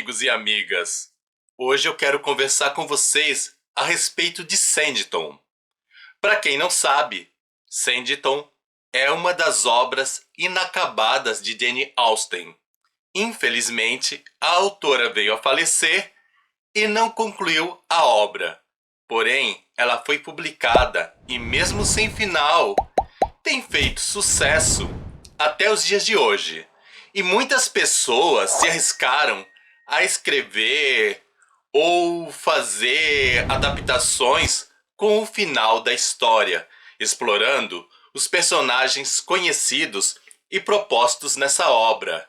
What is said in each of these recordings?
amigos e amigas! Hoje eu quero conversar com vocês a respeito de Sanditon. Para quem não sabe, Sanditon é uma das obras inacabadas de Jane Austen. Infelizmente, a autora veio a falecer e não concluiu a obra. Porém, ela foi publicada e mesmo sem final, tem feito sucesso até os dias de hoje. E muitas pessoas se arriscaram a escrever ou fazer adaptações com o final da história, explorando os personagens conhecidos e propostos nessa obra.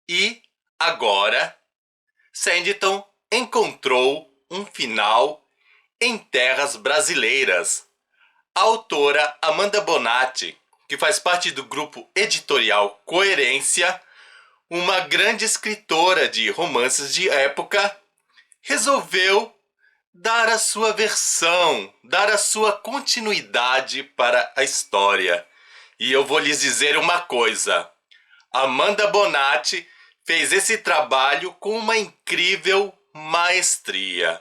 E agora, Sanditon encontrou um final em terras brasileiras. A autora Amanda Bonatti, que faz parte do grupo editorial Coerência, uma grande escritora de romances de época, resolveu dar a sua versão, dar a sua continuidade para a história. E eu vou lhes dizer uma coisa: Amanda Bonatti fez esse trabalho com uma incrível maestria.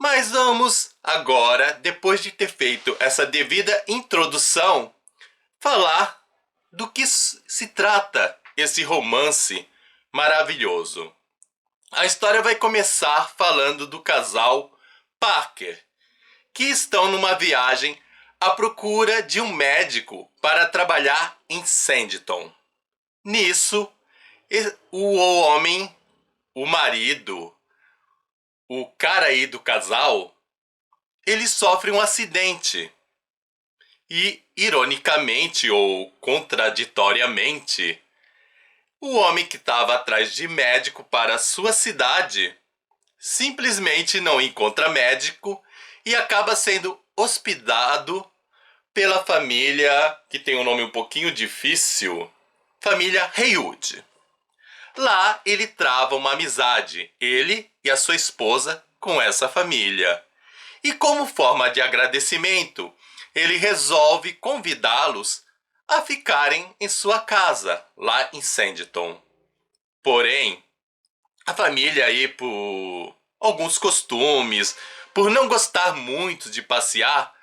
Mas vamos agora, depois de ter feito essa devida introdução, falar do que se trata esse romance maravilhoso. A história vai começar falando do casal Parker, que estão numa viagem à procura de um médico para trabalhar em Sanditon. Nisso, o homem, o marido, o cara aí do casal, ele sofre um acidente. E, ironicamente ou contraditoriamente, o homem que estava atrás de médico para a sua cidade simplesmente não encontra médico e acaba sendo hospedado pela família que tem um nome um pouquinho difícil, família Haywood. Lá ele trava uma amizade, ele e a sua esposa, com essa família. E como forma de agradecimento, ele resolve convidá-los a ficarem em sua casa, lá em Sanditon. Porém, a família aí, por alguns costumes, por não gostar muito de passear,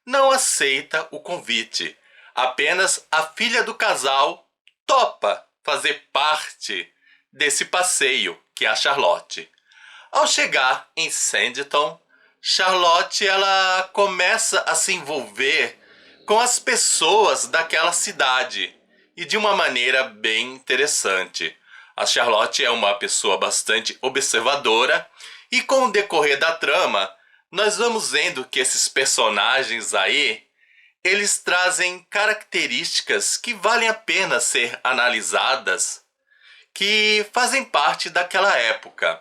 não aceita o convite. Apenas a filha do casal topa fazer parte desse passeio, que é a Charlotte. Ao chegar em Sanditon, Charlotte ela começa a se envolver com as pessoas daquela cidade e de uma maneira bem interessante. A Charlotte é uma pessoa bastante observadora e com o decorrer da trama, nós vamos vendo que esses personagens aí, eles trazem características que valem a pena ser analisadas, que fazem parte daquela época.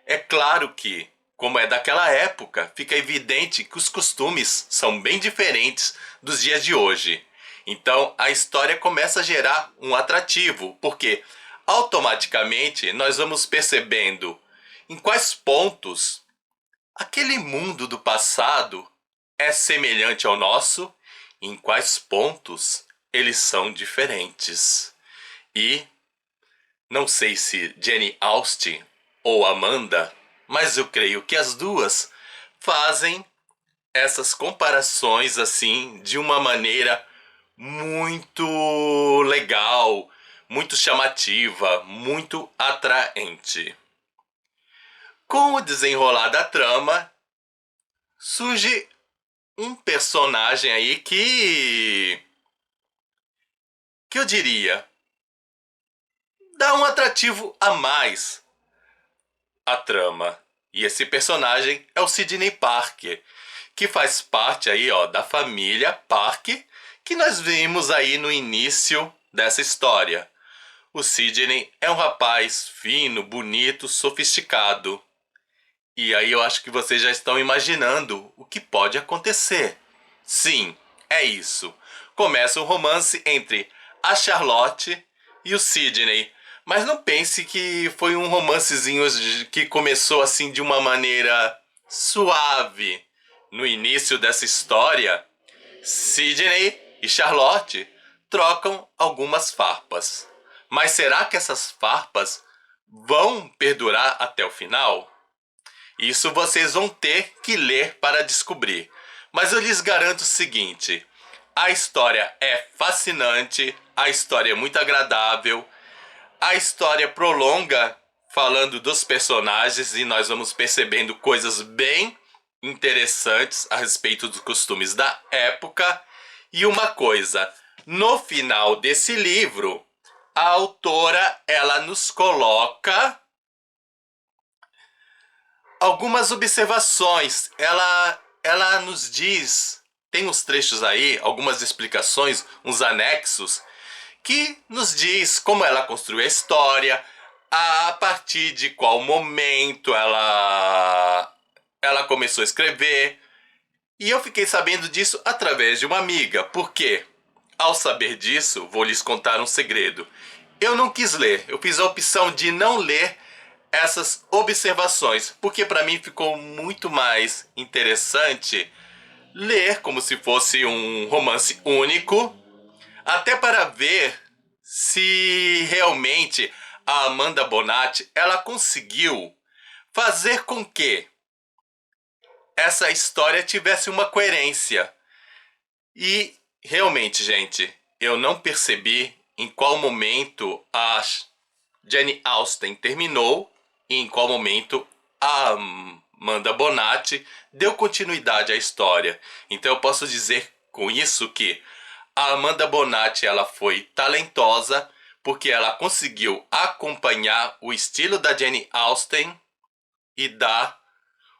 É claro que, como é daquela época, fica evidente que os costumes são bem diferentes dos dias de hoje. Então a história começa a gerar um atrativo, porque automaticamente nós vamos percebendo em quais pontos aquele mundo do passado é semelhante ao nosso, e em quais pontos eles são diferentes. E não sei se Jane Austen ou Amanda, mas eu creio que as duas fazem essas comparações assim de uma maneira muito legal, muito chamativa, muito atraente. Com o desenrolar da trama, surge um personagem aí que eu diria, dá um atrativo a mais à trama. E esse personagem é o Sidney Parker, que faz parte aí, da família Parker, que nós vimos aí no início dessa história. O Sidney é um rapaz fino, bonito, sofisticado. E aí eu acho que vocês já estão imaginando o que pode acontecer. Sim, é isso. Começa um romance entre a Charlotte e o Sidney. Mas não pense que foi um romancezinho que começou assim de uma maneira suave. No início dessa história, Sidney e Charlotte trocam algumas farpas. Mas será que essas farpas vão perdurar até o final? Isso vocês vão ter que ler para descobrir. Mas eu lhes garanto o seguinte: a história é fascinante, a história é muito agradável, a história prolonga falando dos personagens e nós vamos percebendo coisas bem interessantes a respeito dos costumes da época. E uma coisa, no final desse livro, a autora ela nos coloca algumas observações. Ela nos diz, tem uns trechos aí, algumas explicações, uns anexos, que nos diz como ela construiu a história, a partir de qual momento ela começou a escrever. E eu fiquei sabendo disso através de uma amiga. Por quê? Ao saber disso, vou lhes contar um segredo. Eu não quis ler, eu fiz a opção de não ler essas observações, porque para mim ficou muito mais interessante ler como se fosse um romance único, até para ver se realmente a Amanda Bonatti ela conseguiu fazer com que essa história tivesse uma coerência. E realmente, gente, eu não percebi em qual momento a Jane Austen terminou e em qual momento a Amanda Bonatti deu continuidade à história. Então eu posso dizer com isso que a Amanda Bonatti ela foi talentosa porque ela conseguiu acompanhar o estilo da Jane Austen e dar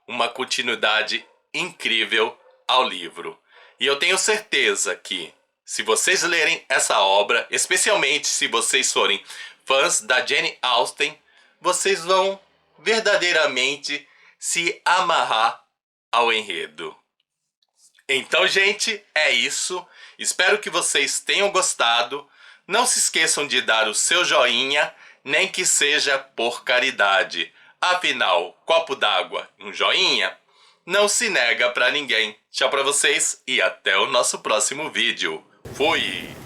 uma continuidade incrível ao livro. E eu tenho certeza que, se vocês lerem essa obra, especialmente se vocês forem fãs da Jane Austen, vocês vão verdadeiramente se amarrar ao enredo. Então, gente, é isso. Espero que vocês tenham gostado. Não se esqueçam de dar o seu joinha, nem que seja por caridade. Afinal, copo d'água e um joinha não se nega pra ninguém. Tchau pra vocês e até o nosso próximo vídeo. Fui!